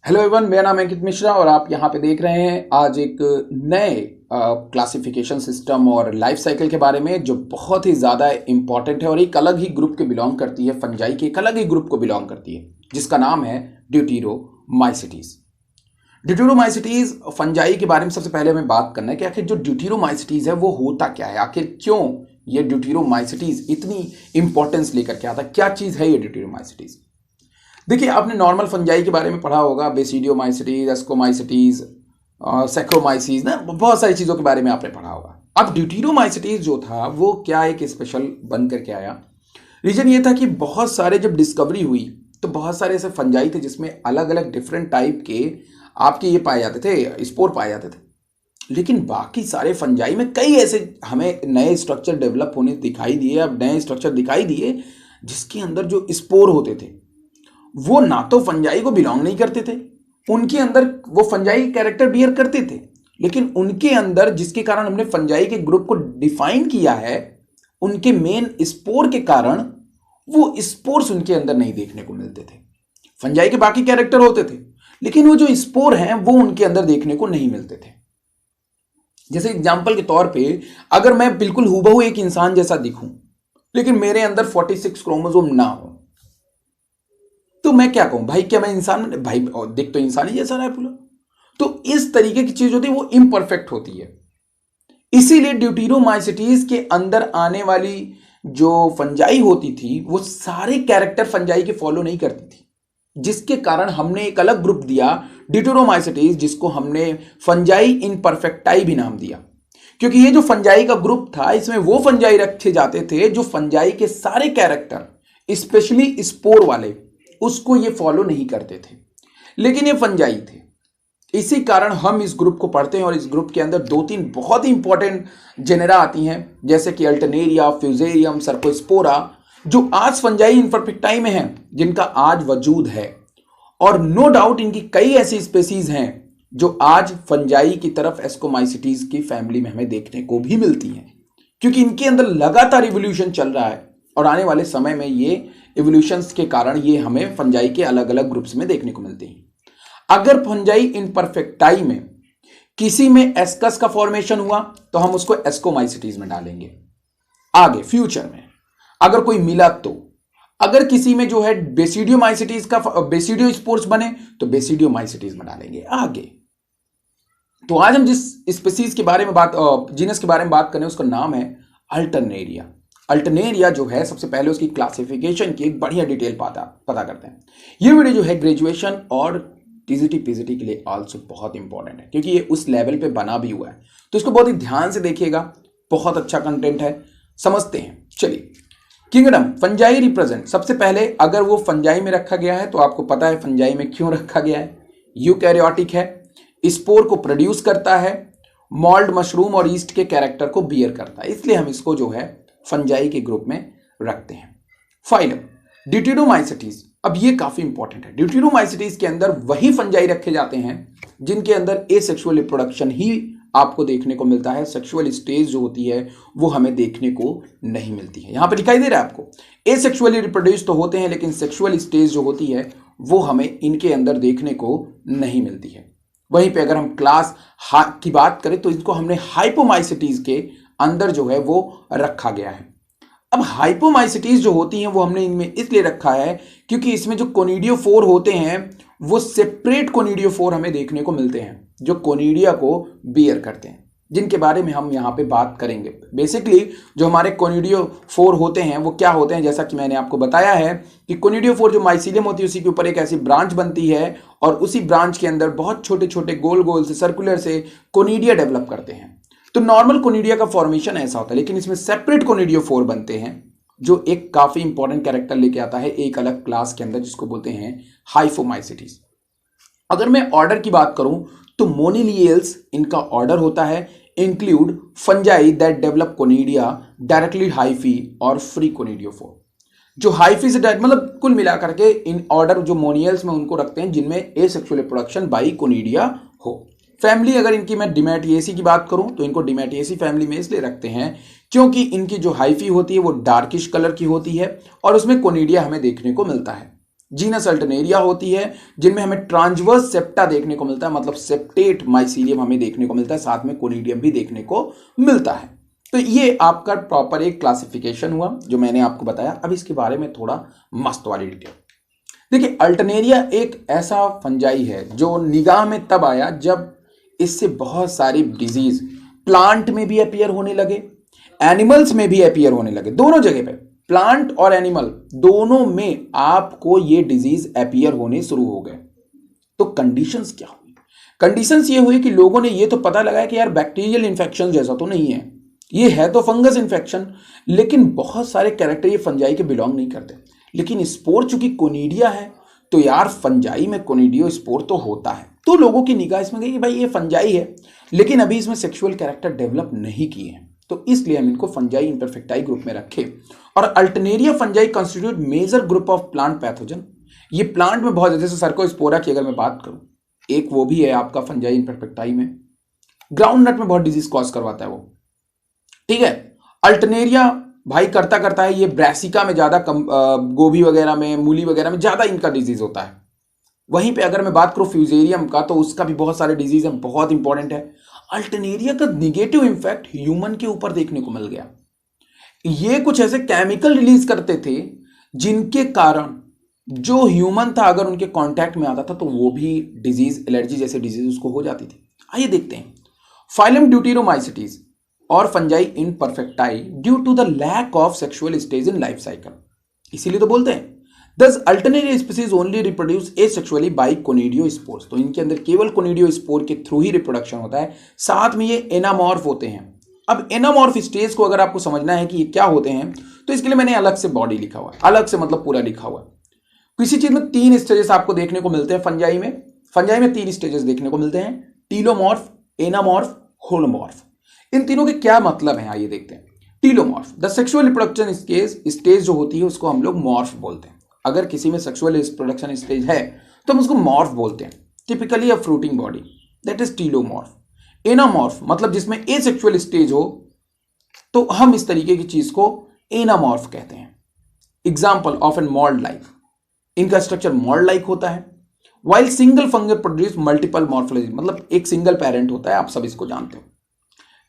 Hello everyone, मेरा नाम है अंकित मिश्रा और आप यहाँ पे देख रहे हैं आज एक नए क्लासिफिकेशन सिस्टम और लाइफ साइकिल के बारे में जो बहुत ही ज़्यादा इम्पॉर्टेंट है और एक अलग ही ग्रुप के बिलोंग करती है। फंजाई के एक अलग ही ग्रुप को बिलोंग करती है जिसका नाम है ड्यूटीरोमाइसिटीज। ड्यूटीरोमाइसिटीज फंजाई के बारे में सबसे पहले हमें बात करना है कि आखिर जो ड्यूटीरोमाइसिटीज है वो होता क्या है, आखिर क्यों ये ड्यूटीरोमाइसिटीज इतनी इंपॉर्टेंस लेकर के आता, क्या चीज़ है ये ड्यूटीरोमाइसिटीज। देखिए, आपने नॉर्मल फंजाई के बारे में पढ़ा होगा, बेसिडियोमाइसिटीज, एस्कोमाइसिटीज, सैक्रोमाइसीज ना, बहुत सारी चीज़ों के बारे में आपने पढ़ा होगा। अब ड्यूटीरोमाइसिटीज जो था वो क्या एक स्पेशल बन करके आया। रीजन ये था कि बहुत सारे जब डिस्कवरी हुई तो बहुत सारे ऐसे फंजाई थे जिसमें अलग अलग डिफरेंट टाइप के आपके ये पाए जाते थे, स्पोर पाए जाते थे। लेकिन बाकी सारे फंजाई में कई ऐसे हमें नए स्ट्रक्चर डेवलप होने दिखाई दिए, अब नए स्ट्रक्चर दिखाई दिए जिसके अंदर जो स्पोर होते थे वो ना तो फंजाई को बिलोंग नहीं करते थे, उनके अंदर वो फंजाई कैरेक्टर बियर करते थे, लेकिन उनके अंदर जिसके कारण हमने फंजाई के ग्रुप को डिफाइन किया है, उनके मेन स्पोर के कारण वो स्पोर्स उनके अंदर नहीं देखने को मिलते थे। फंजाई के बाकी कैरेक्टर होते थे लेकिन वो जो स्पोर हैं वो उनके अंदर देखने को नहीं मिलते थे। जैसे एग्जाम्पल के तौर पे अगर मैं बिल्कुल हूबहू एक इंसान जैसा दिखूं लेकिन मेरे अंदर 46 क्रोमोसोम ना हो तो मैं क्या कहूं, भाई क्या मैं इंसान भाई दिख तो इंसान ही जैसा रहा है पूरा। तो इस तरीके की चीज होती है, वो इम्परफेक्ट होती है। इसीलिए ड्यूटीरोमाइसिटीज के अंदर आने वाली जो फंजाई होती थी वो सारे कैरेक्टर फंजाई के फॉलो नहीं करती थी, जिसके कारण हमने एक अलग ग्रुप दिया ड्यूटीरोमाइसिटीज, जिसको हमने फंजाई इनपरफेक्टाई भी नाम दिया। क्योंकि ये जो फंजाई का ग्रुप था इसमें वो फंजाई रखे जाते थे जो फंजाई के सारे कैरेक्टर स्पेशली स्पोर वाले उसको ये फॉलो नहीं करते थे, लेकिन ये फंजाई थे। इसी कारण हम इस ग्रुप को पढ़ते हैं और इस ग्रुप के अंदर दो तीन बहुत ही इंपॉर्टेंट जेनेरा आती हैं, जैसे कि अल्टरनेरिया, फ्यूजेरियम, सर्कोस्पोरा, जो आज फंजाई इनपरफेक्टाई में हैं, जिनका आज वजूद है। और नो डाउट इनकी कई ऐसी स्पेसीज हैं जो आज फंजाई की तरफ एस्कोमाइसिटीज की फैमिली में हमें देखने को भी मिलती हैं, क्योंकि इनके अंदर लगातार इवोल्यूशन चल रहा है और आने वाले समय में ये इवोल्यूशंस के कारण ये हमें फंजाई के अलग अलग ग्रुप्स में देखने को मिलते हैं। अगर फंजाई इनपरफेक्टाई में किसी में एस्कस का फॉर्मेशन हुआ तो हम उसको एस्कोमाइसिटीज में डालेंगे। आगे फ्यूचर में अगर कोई मिला तो अगर किसी में जो है बेसिडियोमाइसिटीज का बेसिडियो स्पोर्स बने तो बेसिडियोमाइसिटीज में डालेंगे आगे। तो आज हम जिस स्पीसीज के बारे में जीनस के बारे में बात करें उसका नाम है अल्टरनेरिया। अल्टरनेरिया जो है सबसे पहले उसकी क्लासिफिकेशन की एक बढ़िया डिटेल पता करते हैं। ये वीडियो जो है ग्रेजुएशन और टीजीटी पीजीटी के लिए आल्सो बहुत इंपॉर्टेंट है, क्योंकि ये उस लेवल पे बना भी हुआ है, तो इसको बहुत ही ध्यान से देखिएगा। बहुत अच्छा कंटेंट है, समझते हैं। चलिए, किंगडम फंजाई रिप्रेजेंट। सबसे पहले अगर वो फंजाई में रखा गया है तो आपको पता है फंजाई में क्यों रखा गया है। यूकैरियोटिक है, स्पोर को प्रोड्यूस करता है, मॉल्ड, मशरूम और ईस्ट के कैरेक्टर को बियर करता है, इसलिए हम इसको जो है फंजाई के ग्रुप में रखते हैं। फाइलम ड्यूटीरोमाइसिटीज। अब ये काफी इंपॉर्टेंट है। ड्यूटीरोमाइसिटीज के अंदर वही फंजाई रखे जाते हैं जिनके अंदर एसेक्सुअल रिप्रोडक्शन ही आपको देखने को मिलता है। सेक्सुअल स्टेज जो होती है वो हमें देखने को नहीं मिलती है। यहां पर दिखाई दे रहा है आपको, एसेक्सुअली रिप्रोड्यूस तो होते हैं लेकिन सेक्सुअल स्टेज जो होती है वो हमें इनके अंदर देखने को नहीं मिलती है। वहीं पे अगर हम क्लास की बात करें तो इसको हमने हाइपोमाइसिटीज के अंदर जो है वो रखा गया है। अब हाइपोमाइसिटीज जो होती हैं वो हमने इनमें इसलिए रखा है क्योंकि इसमें जो कोनिडियोफोर होते हैं वो सेपरेट कोनिडियोफोर हमें देखने को मिलते हैं जो कोनिडिया को बियर करते हैं, जिनके बारे में हम यहाँ पे बात करेंगे। बेसिकली जो हमारे कोनिडियोफोर होते हैं वो क्या होते हैं, जैसा कि मैंने आपको बताया है कि कोनिडियोफोर जो माइसीलियम होती है उसी के ऊपर एक ऐसी ब्रांच बनती है और उसी ब्रांच के अंदर बहुत छोटे छोटे गोल गोल से सर्कुलर से कोनिडिया डेवलप करते हैं। तो नॉर्मल कोनिडिया का फॉर्मेशन ऐसा होता है, लेकिन इसमें सेपरेट कोनिडियोफोर बनते हैं जो एक काफी इंपॉर्टेंट कैरेक्टर लेके आता है एक अलग क्लास के अंदर, जिसको बोलते हैं हाइपोमाइसिटीज। अगर मैं ऑर्डर की बात करूं तो मोनिलियल्स इनका ऑर्डर होता है, include fungi that develop conidia directly hyphae और फ्री कोनिडियोफोर। जो हाइफी से मतलब कुल मिलाकर के इन ऑर्डर जो मोनियल्स में उनको रखते हैं जिनमें एसेक्सुअल रिप्रोडक्शन बाई कोनिडिया हो। फैमिली अगर इनकी मैं डिमेटिएसी की बात करूं तो इनको डिमेटिएसी फैमिली में इसलिए रखते हैं क्योंकि इनकी जो हाइफी होती है वो डार्किश कलर की होती है और उसमें कोनिडिया हमें देखने को मिलता है। जीनस अल्टरनेरिया होती है, जिनमें हमें ट्रांसवर्स सेप्टा देखने को मिलता है, मतलब सेप्टेट माइसीलियम हमें देखने को मिलता है, साथ में कोनिडियम भी देखने को मिलता है। तो ये आपका प्रॉपर एक क्लासिफिकेशन हुआ जो मैंने आपको बताया। अब इसके बारे में थोड़ा मस्त वाली डिटेल देखिए। अल्टरनेरिया एक ऐसा फंजाई है जो निगाह में तब आया जब इससे बहुत सारी डिजीज प्लांट में भी अपीयर होने लगे, एनिमल्स में भी अपीयर होने लगे। दोनों जगह पे, प्लांट और एनिमल दोनों में आपको ये डिजीज अपीयर होने शुरू हो गए। तो कंडीशंस क्या हुई? कंडीशंस ये हुई कि लोगों ने ये तो पता लगाया कि यार बैक्टीरियल इन्फेक्शन जैसा तो नहीं है, ये है तो फंगस इन्फेक्शन, लेकिन बहुत सारे कैरेक्टर ये फंजाई के बिलोंग नहीं करते। लेकिन स्पोर चूंकि कोनिडिया है तो यार फंजाई में कोनिडियो स्पोर तो होता है। तो लोगों की निगाह इसमें गई कि भाई ये फंजाई है, लेकिन अभी इसमें सेक्सुअल कैरेक्टर डेवलप नहीं किए हैं, तो इसलिए हम इनको फंजाई इम्परफेक्टाई ग्रुप में रखे। और alternaria fungi constitute major group of plant pathogen. ये प्लांट में बहुत, जैसे सर्कोस्पोरा की अगर मैं बात करूं, एक वो भी है आपका फंजाई इम्परफेक्टाई में। ग्राउंड नट में बहुत डिजीज कॉज करवाता है वो, ठीक है। अल्टरनेरिया भाई करता करता है ये ब्रासिका में ज्यादा, गोभी वगैरह में, मूली वगैरह में ज्यादा इनका डिजीज होता है। वहीं पे अगर मैं बात करूं फ्यूजेरियम का, तो उसका भी बहुत सारे डिजीज है, बहुत इंपॉर्टेंट है। अल्टरनेरिया का निगेटिव इंफेक्ट ह्यूमन के ऊपर देखने को मिल गया। ये कुछ ऐसे केमिकल रिलीज करते थे जिनके कारण जो ह्यूमन था अगर उनके कांटेक्ट में आता था तो वो भी डिजीज, एलर्जी जैसे डिजीज उसको हो जाती थी। आइए देखते हैं। फाइलम ड्यूटेरोमाइसिटीज और fungi imperfecti due to the lack of sexual stage in life cycle, इसीलिए तो बोलते हैं Thus, alternate species only reproduce asexually by conidiospores। तो इनके अंदर केवल कोनिडियोस्पोर के थ्रू ही रिप्रोडक्शन होता है, साथ में ये एनामॉर्फ होते हैं। अब एनामॉर्फ स्टेज को अगर आपको समझना है कि ये क्या होते हैं, तो इसके लिए मैंने अलग से बॉडी लिखा हुआ है, अलग से मतलब पूरा लिखा हुआ है। किसी चीज में 3 स्टेजेस आपको देखने को मिलते हैं फंजाई में। फंजाई में 3 स्टेजेस देखने को मिलते हैं, टीलोमॉर्फ, एनामॉर्फ, होलोमॉर्फ। इन तीनों के क्या मतलब है आइए देखते हैं। टीलोमॉर्फ, द सेक्सुअल रिप्रोडक्शन स्टेज जो होती है उसको हम लोग मॉर्फ बोलते हैं। अगर किसी में सेक्सुअल रिप्रोडक्शन स्टेज है तो हम उसको मॉर्फ बोलते हैं। Typically a fruiting body, that is teleomorph. Anamorph मतलब जिसमें एसेक्सुअल स्टेज हो, तो हम इस तरीके की चीज को एनामॉर्फ कहते हैं। Example of an mould life, इनका स्ट्रक्चर मॉल्ड लाइक होता है। While single fungus produce multiple morphology, मतलब एक सिंगल पेरेंट होता है, आप सब इसको जानते हो।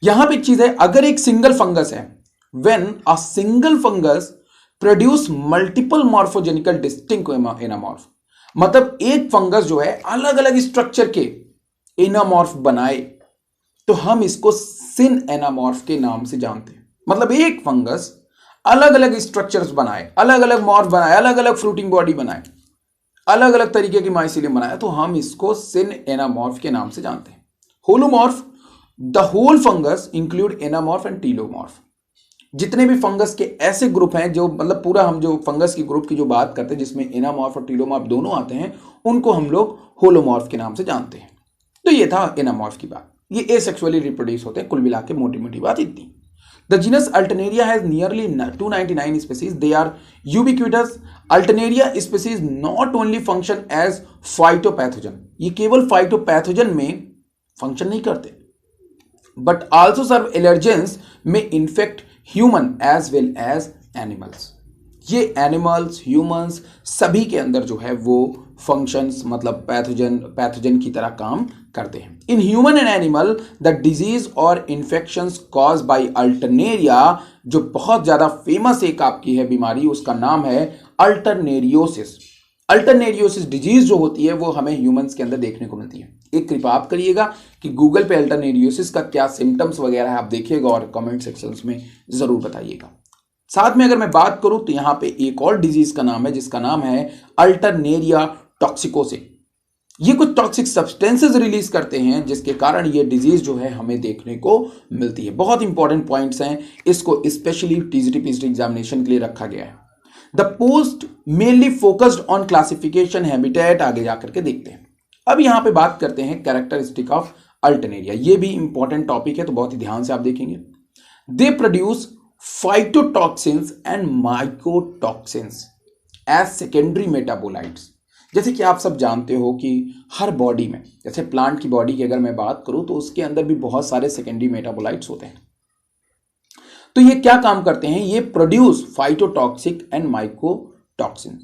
यहां पे एक चीज है, अगर एक सिंगल फंगस है, when a single fungus produce multiple morphogenical distinct anamorph, मतलब एक फंगस जो है अलग अलग स्ट्रक्चर के एनामॉर्फ बनाए, तो हम इसको सिन एनामॉर्फ के नाम से जानते हैं। मतलब एक फंगस अलग अलग स्ट्रक्चर्स बनाए, अलग अलग मॉर्फ बनाए, अलग अलग फ्रूटिंग बॉडी बनाए, अलग अलग तरीके की माइसीलियम बनाए, तो हम इसको सिन एनामॉर्फ के नाम से जानते हैं। Holomorph, the whole fungus include anamorph and teleomorph. जितने भी फंगस के ऐसे ग्रुप हैं जो, मतलब पूरा हम जो फंगस की ग्रुप की जो बात करते हैं जिसमें एनामॉर्फ और टीलोमॉर्फ दोनों आते हैं, उनको हम लोग होलोमॉर्फ के नाम से जानते हैं। तो ये था एनामॉर्फ की बात। ये एसेक्सुअली रिप्रोड्यूस होते हैं। कुल मिला के मोटी मोटी बात इतनी। The genus Alternaria has nearly 299 species, they are ubiquitous. Alternaria species not only function as phytopathogen, ये केवल फाइटोपैथोजन में फंक्शन नहीं करते, बट आल्सो सर्व एलर्जेंस में infect human as well as animals. ये एनिमल्स, ह्यूमंस सभी के अंदर जो है वो फंक्शंस, मतलब पैथोजन की तरह काम करते हैं। In human and animal the disease और इन्फेक्शंस कॉज बाय अल्टरनेरिया, जो बहुत ज्यादा फेमस एक आपकी है बीमारी, उसका नाम है अल्टरनेरियोसिस। अल्टरनेरियोसिस डिजीज जो होती है वो हमें ह्यूमंस के अंदर देखने को मिलती है। एक कृपया आप करिएगा कि गूगल पे अल्टरनेरियोसिस का क्या सिम्टम्स वगैरह है आप देखिएगा और कमेंट सेक्शंस में जरूर बताइएगा। साथ में अगर मैं बात करूं तो यहां पे एक और डिजीज का नाम है जिसका नाम है अल्टरनेरिया टॉक्सिकोसे। ये कुछ टॉक्सिक सब्सटेंसेस रिलीज करते हैं जिसके कारण ये डिजीज जो है हमें देखने को मिलती है। बहुत इंपॉर्टेंट पॉइंट्स हैं, इसको स्पेशली टीजीटी पीजीटी एग्जामिनेशन के लिए रखा गया है। The post mainly focused on classification habitat, आगे जाकर के देखते हैं। अब यहां पे बात करते हैं कैरेक्टरिस्टिक ऑफ अल्टरनेरिया। ये भी इंपॉर्टेंट टॉपिक है तो बहुत ही ध्यान से आप देखेंगे। They produce phytotoxins and mycotoxins as secondary metabolites. जैसे कि आप सब जानते हो कि हर बॉडी में, जैसे प्लांट की बॉडी की अगर मैं बात करूं तो उसके अंदर भी बहुत सारे सेकेंडरी मेटाबोलाइट्स होते हैं। तो ये क्या काम करते हैं, ये प्रोड्यूस फाइटोटॉक्सिक एंड माइकोटॉक्सिन।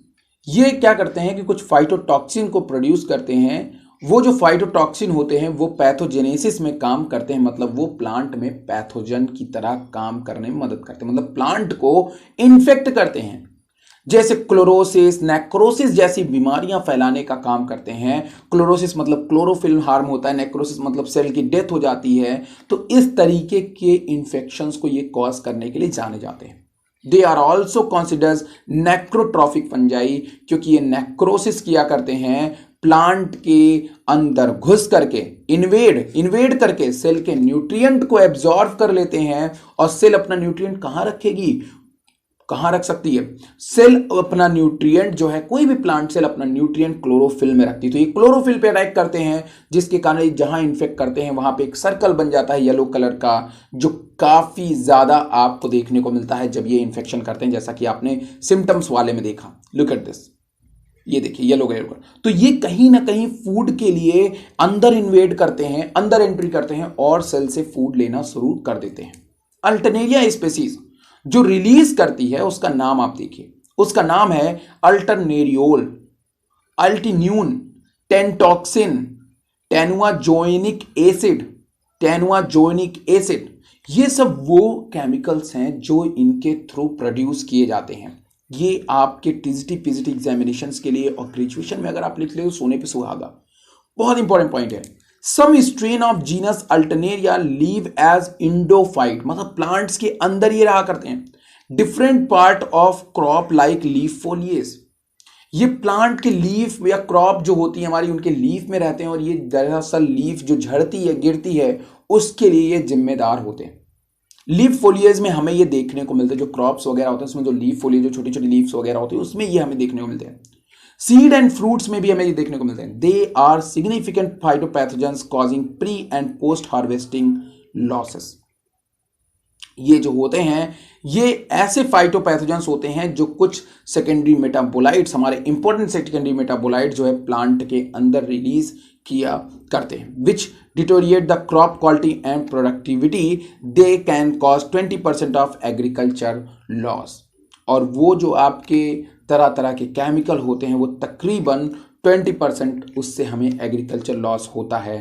ये क्या करते हैं कि कुछ फाइटोटॉक्सिन को प्रोड्यूस करते हैं। वो जो फाइटोटॉक्सिन होते हैं वो पैथोजेनेसिस में काम करते हैं, मतलब वो प्लांट में पैथोजन की तरह काम करने में मदद करते हैं, मतलब प्लांट को इन्फेक्ट करते हैं। जैसे क्लोरोसिस, नेक्रोसिस जैसी बीमारियां फैलाने का काम करते हैं। क्लोरोसिस मतलब क्लोरोफिल हार्म होता है, नेक्रोसिस मतलब सेल की डेथ हो जाती है। तो इस तरीके के इंफेक्शंस को ये कॉज करने के लिए जाने जाते हैं। दे आर ऑल्सो कॉन्सिडर्स नेक्रोट्रॉफिक फंजाई, क्योंकि ये नेक्रोसिस किया करते हैं, प्लांट के अंदर घुस करके इन्वेड करके सेल के न्यूट्रिएंट को एब्जॉर्ब कर लेते हैं। और सेल अपना न्यूट्रिएंट कहां रखेगी, कहां रख सकती है? सेल अपना न्यूट्रिएंट जो है, कोई भी प्लांट सेल अपना न्यूट्रिएंट क्लोरोफिल में रखती है। तो ये क्लोरोफिल पे अटैक करते हैं, जिसके कारण जहां इन्फेक्ट करते हैं वहां पे एक सर्कल बन जाता है येलो कलर का, जो काफी ज्यादा आपको देखने को मिलता है जब ये इन्फेक्शन करते हैं, जैसा कि आपने सिम्टम्स वाले में देखा। लुक एट दिस, ये देखिए येलो कलर। तो ये कहीं ना कहीं फूड के लिए अंदर इन्वेड करते हैं, अंदर एंट्री करते हैं और सेल से फूड लेना शुरू कर देते हैं। अल्टरनेरिया स्पेसीज जो रिलीज करती है उसका नाम आप देखिए, उसका नाम है अल्टरनेरियोल, अल्टीन्यून, टेंटॉक्सिन, टेनुआजोइनिक एसिड, टेनुआजोइनिक एसिड। ये सब वो केमिकल्स हैं जो इनके थ्रू प्रोड्यूस किए जाते हैं। ये आपके टीजीटी पीजीटी एग्जामिनेशंस के लिए और ग्रेजुएशन में अगर आप लिख ले तो सोने पे सुहागा। बहुत इंपॉर्टेंट पॉइंट है। Some strain of genus Alternaria live as endophyte, मतलब प्लांट्स के अंदर ये रहा करते हैं। Different part of crop like leaf foliage, ये प्लांट के लीफ या क्रॉप जो होती है हमारी, उनके लीफ में रहते हैं और ये दरअसल लीफ जो झड़ती है, गिरती है, उसके लिए ये जिम्मेदार होते हैं। लीफ फोलिएज में हमें ये देखने को मिलता है, जो क्रॉप्स वगैरह होते हैं उसमें जो लीफ फोलिएज, जो छोटी छोटी लीव्स वगैरह होती है, उसमें ये हमें देखने को मिलते हैं। सीड एंड फ्रूट्स में भी हमें ये देखने को मिलते हैं। They are significant phytopathogens causing pre and post harvesting losses. ये जो होते हैं ये ऐसे फाइटोपैथोजेंस होते हैं जो कुछ सेकेंडरी मेटाबोलाइट्स, हमारे इंपॉर्टेंट सेकेंडरी मेटाबोलाइट जो है प्लांट के अंदर रिलीज किया करते हैं, which deteriorate the crop quality and productivity. They can cause 20% of agriculture loss. और वो जो आपके तरह तरह के केमिकल होते हैं वो तकरीबन 20% उससे हमें एग्रीकल्चर लॉस होता है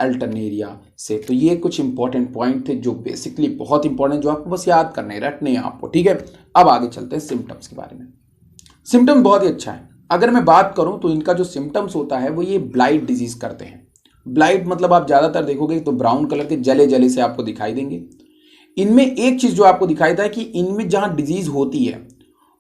अल्टरनेरिया से। तो ये कुछ इंपॉर्टेंट पॉइंट थे जो बेसिकली बहुत इंपॉर्टेंट, जो आपको बस याद करने रटने हैं आपको, ठीक है। अब आगे चलते हैं सिम्टम्स के बारे में। सिम्टम बहुत ही अच्छा है। अगर मैं बात करूं तो इनका जो सिम्टम्स होता है वो ये ब्लाइट डिजीज करते हैं। ब्लाइट मतलब आप ज्यादातर देखोगे तो ब्राउन कलर के जले जले से आपको दिखाई देंगे। इनमें एक चीज जो आपको दिखाई देता है कि इनमें जहां डिजीज होती है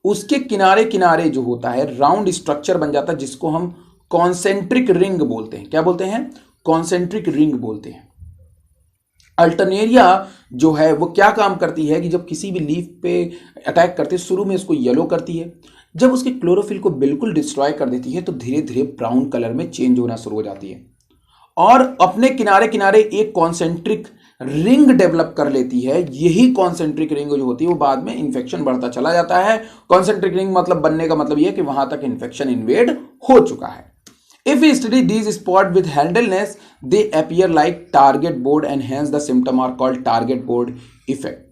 उसके किनारे किनारे जो होता है राउंड स्ट्रक्चर बन जाता है, जिसको हम कॉन्सेंट्रिक रिंग बोलते हैं। क्या बोलते हैं? कॉन्सेंट्रिक रिंग बोलते हैं। अल्टरनेरिया जो है वो क्या काम करती है कि जब किसी भी लीफ पे अटैक करती है, शुरू में इसको येलो करती है, जब उसके क्लोरोफिल को बिल्कुल डिस्ट्रॉय कर देती है तो धीरे धीरे ब्राउन कलर में चेंज होना शुरू हो जाती है और अपने किनारे किनारे एक कॉन्सेंट्रिक रिंग डेवलप कर लेती है। यही कॉन्सेंट्रिक रिंग जो होती है वो बाद में इंफेक्शन बढ़ता चला जाता है। कॉन्सेंट्रिक रिंग मतलब बनने का मतलब यह कि वहां तक इंफेक्शन इन्वेड हो चुका है। If we study these spots with handleness, they appear like target board and hence the symptom are called target board effect.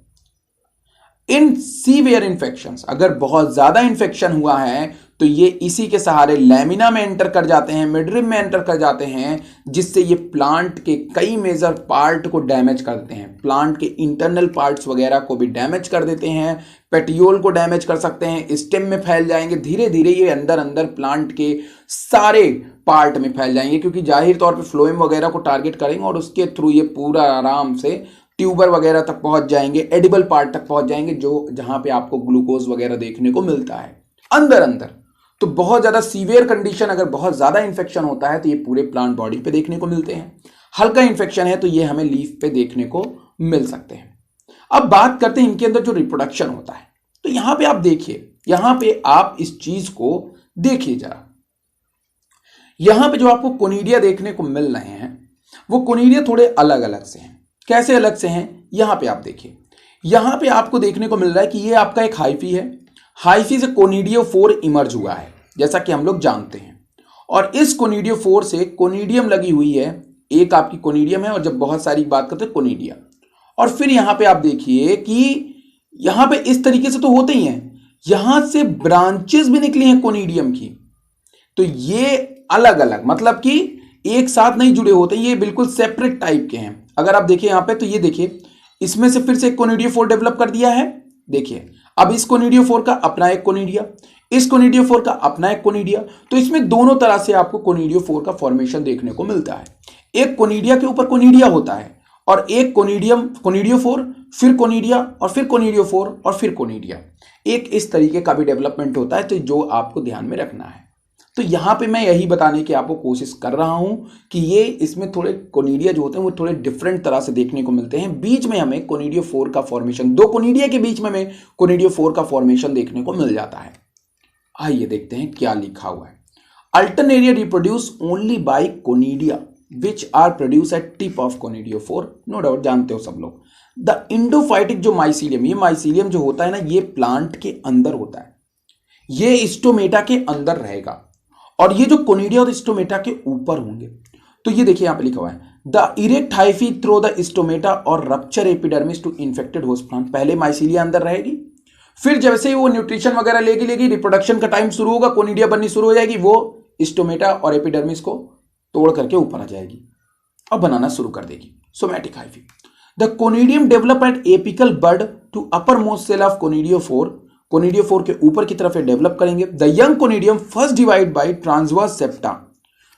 In severe infections, अगर बहुत ज्यादा इन्फेक्शन हुआ है तो ये इसी के सहारे लैमिना में एंटर कर जाते हैं, मिडरिम में एंटर कर जाते हैं, जिससे ये प्लांट के कई मेजर पार्ट को डैमेज कर देते हैं। प्लांट के इंटरनल पार्ट्स वगैरह को भी डैमेज कर देते हैं, पेटियोल को डैमेज कर सकते हैं, स्टेम में फैल जाएंगे, धीरे धीरे ये अंदर अंदर प्लांट के सारे पार्ट में फैल जाएंगे, क्योंकि जाहिर तौर पे फ्लोएम वगैरह को टारगेट करेंगे और उसके थ्रू ये पूरा आराम से ट्यूबर वगैरह तक पहुंच जाएंगे, एडिबल पार्ट तक पहुंच जाएंगे, जो जहां पे आपको ग्लूकोज वगैरह देखने को मिलता है अंदर अंदर। तो बहुत ज्यादा सीवियर कंडीशन, अगर बहुत ज्यादा इंफेक्शन होता है तो ये पूरे प्लांट बॉडी पे देखने को मिलते हैं। हल्का इंफेक्शन है तो ये हमें लीफ पे देखने को मिल सकते हैं। अब बात करते हैं इनके अंदर जो रिप्रोडक्शन होता है। तो यहां पे आप देखिए, यहां पे आप इस चीज को देखिए जरा। यहां पे जो आपको कोनिडिया देखने को मिल रहे हैं वो कोनिडिया थोड़े अलग अलग से हैं। कैसे अलग से हैं? यहां पे आप देखिए, यहां पे आपको देखने को मिल रहा है कि ये आपका एक हाइफी है, हाइफी से कोनिडियोफोर इमर्ज हुआ है जैसा कि हम लोग जानते हैं, और इस कोनिडियोफोर से कोनिडियम लगी हुई है। एक आपकी कोनिडियम है और जब बहुत सारी बात करते हैं कोनिडिया। और फिर यहां पे आप देखिए कि यहां पे इस तरीके से तो होते ही हैं, यहां से ब्रांचेस भी निकली हैं कोनिडियम की। तो ये अलग अलग, मतलब कि एक साथ नहीं जुड़े होते, ये बिल्कुल सेपरेट टाइप के हैं। अगर आप देखिए यहां पे, तो ये देखिए इसमें से फिर से एक कोनिडियोफोर डेवलप कर दिया है। देखिए अब इस कोनिडियोफोर का अपना एक कोनिडिया, इस कोनिडियोफोर का अपना एक कोनिडिया, तो इसमें दोनों तरह से आपको कोनिडियोफोर का फॉर्मेशन देखने को मिलता है। एक कोनिडिया के ऊपर कोनिडिया होता है, और एक कोनिडियोफोर, फिर कोनिडिया, और फिर कोनिडियोफोर, और फिर कोनिडिया। एक इस तरीके का भी डेवलपमेंट होता है, तो जो आपको ध्यान में रखना है। तो यहां पे मैं यही बताने की आपको कोशिश कर रहा हूं कि ये इसमें थोड़े कोनिडिया जो होते हैं वो थोड़े डिफरेंट तरह से देखने को मिलते हैं। बीच में हमें कोनिडियोफोर का फॉर्मेशन, दो कोनिडिया के बीच में हमें कोनिडियोफोर का फॉर्मेशन देखने को मिल जाता है। आइए देखते हैं क्या लिखा हुआ है। Alternaria reproduce only by conidia which are produce at tip of conidiophore. No doubt जानते हो सब लोग। द इंडोफाइटिक जो माइसीलियम, ये माइसीलियम जो होता है ना, ये प्लांट के अंदर होता है, ये स्टोमेटा के अंदर रहेगा, और ये जो कोनिडिया और स्टोमेटा के ऊपर होंगे। तो ये देखिए यहां पे लिखा हुआ है the erect hyphae through the stomata और rupture epidermis to infected host plant. पहले माइसीलिया अंदर रहेगी, फिर जैसे ही वो न्यूट्रिशन वगैरह लेगी रिप्रोडक्शन का टाइम शुरू होगा, कोनिडिया बननी शुरू हो जाएगी, वो स्टोमेटा और एपिडर्मिस को तोड़ करके ऊपर आ जाएगी और बनाना शुरू कर देगी somatic hyphae. The conidium develop at apical bud to upper most cell of conidiophore. Conidiophore के ऊपर की तरफ डेवलप करेंगे। The young conidium first divide by transverse septa.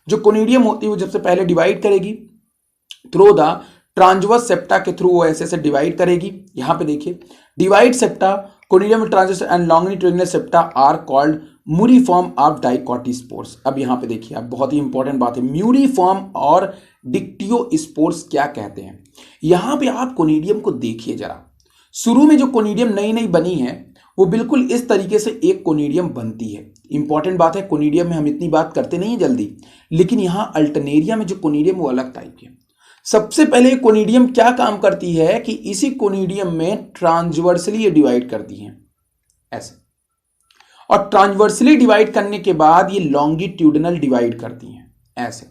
जो कोनिडियम होती है वो जब से पहले डिवाइड करेगी थ्रू द ट्रांसवर्स सेप्टा के थ्रू, वो ऐसे डिवाइड करेगी। यहां पे देखिए divide septa, conidium transverse and longitudinal septa are called muriform of dictyospores. अब यहां पे देखिए, अब बहुत ही इंपॉर्टेंट बात है, म्यूरिफॉर्म और डिक्टियोस्पोर्स क्या कहते हैं। यहां पे आप कोनिडियम को देखिए जरा। शुरू में जो कोनिडियम नई नई बनी है वो बिल्कुल इस तरीके से एक कोनिडियम बनती है। इंपॉर्टेंट बात है, कोनिडियम में हम इतनी बात करते नहीं है जल्दी, लेकिन यहां अल्टरनेरिया में जो कोनिडियम वो अलग टाइप के। सबसे पहले कोनिडियम क्या काम करती है कि इसी कोनिडियम में ट्रांसवर्सली ये डिवाइड करती है ऐसे, और ट्रांसवर्सली डिवाइड करने के बाद ये लॉन्गिट्यूडिनल डिवाइड करती हैं ऐसे।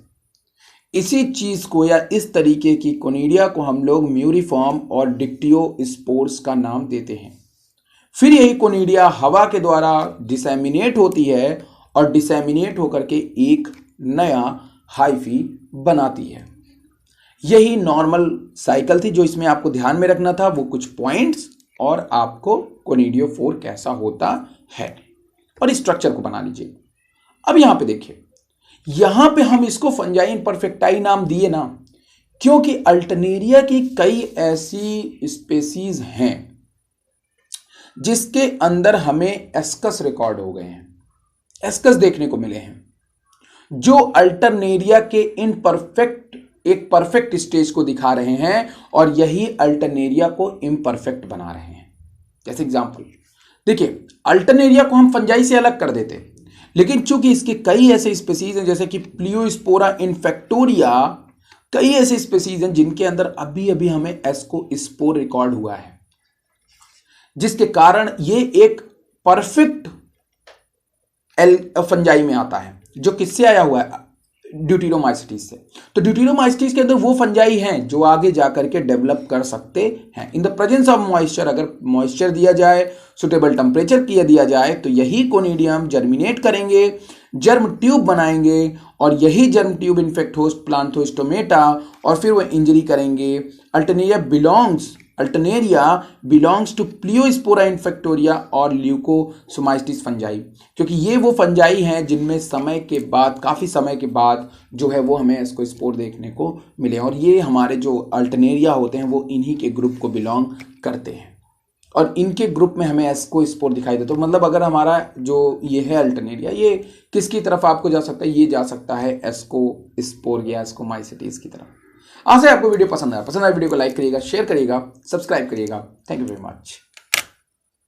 इसी चीज को या इस तरीके की कोनिडिया को हम लोग म्यूरिफॉर्म और डिक्टियोस्पोर्स का नाम देते हैं। फिर यही कोनिडिया हवा के द्वारा डिसेमिनेट होती है और डिसेमिनेट होकर के एक नया हाइफी बनाती है। यही नॉर्मल साइकिल थी जो इसमें आपको ध्यान में रखना था, वो कुछ पॉइंट्स और आपको कोनिडियोफोर कैसा होता है और स्ट्रक्चर को बना लीजिए। अब यहां पे देखिए, यहां पे हम इसको फंजाई इम्परफेक्टाई नाम दिए ना, क्योंकि अल्टरनेरिया की कई ऐसी स्पेसीज हैं जिसके अंदर हमें एस्कस रिकॉर्ड हो गए हैं, एस्कस देखने को मिले हैं, जो अल्टरनेरिया के एक परफेक्ट स्टेज को दिखा रहे हैं और यही अल्टरनेरिया को इम्परफेक्ट बना रहे हैं। जैसे एग्जांपल देखिए, अल्टरनेरिया को हम फंजाई से अलग कर देते, लेकिन चूंकि इसके कई ऐसे स्पीसीज हैं जैसे कि प्लियोस्पोरा इन्फेक्टोरिया, कई ऐसे स्पीसीज हैं जिनके अंदर अभी अभी हमें एस्कोस्पोर रिकॉर्ड हुआ है, जिसके कारण ये एक परफेक्ट फंजाई में आता है, जो किससे आया हुआ है, ड्यूटेरोमाइसिटीज से। तो ड्यूटेरोमाइसिटीज के अंदर वो फंजाई हैं जो आगे जाकर के डेवलप कर सकते हैं in the presence of moisture. अगर मॉइस्चर दिया जाए, सुटेबल टेम्परेचर दिया जाए, तो यही कोनिडियम जर्मिनेट करेंगे, जर्म ट्यूब बनाएंगे, और यही germ tube infect host plant हो स्टोमेटा, और फिर वो इंजरी करेंगे। अल्टरनेरिया बिलोंग्स टू प्लियोस्पोरा इन्फेक्टोरिया और ल्यूकोसोमाइटिस फंजाई, क्योंकि ये वो फंजाई हैं जिनमें समय के बाद, काफ़ी समय के बाद जो है वो हमें एस्कोस्पोर देखने को मिले, और ये हमारे जो अल्टरनेरिया होते हैं वो इन्हीं के ग्रुप को बिलोंग करते हैं, और इनके ग्रुप में हमें एस्कोस्पोर दिखाई देता है। तो मतलब अगर हमारा जो ये है अल्टरनेरिया, ये किसकी तरफ आपको जा सकता है, ये जा सकता है एस्कोस्पोर या एस्कोमाइसिटीज की तरफ। आशा है आपको वीडियो पसंद आया वीडियो को लाइक करिएगा, शेयर करिएगा, सब्सक्राइब करिएगा। Thank you very much.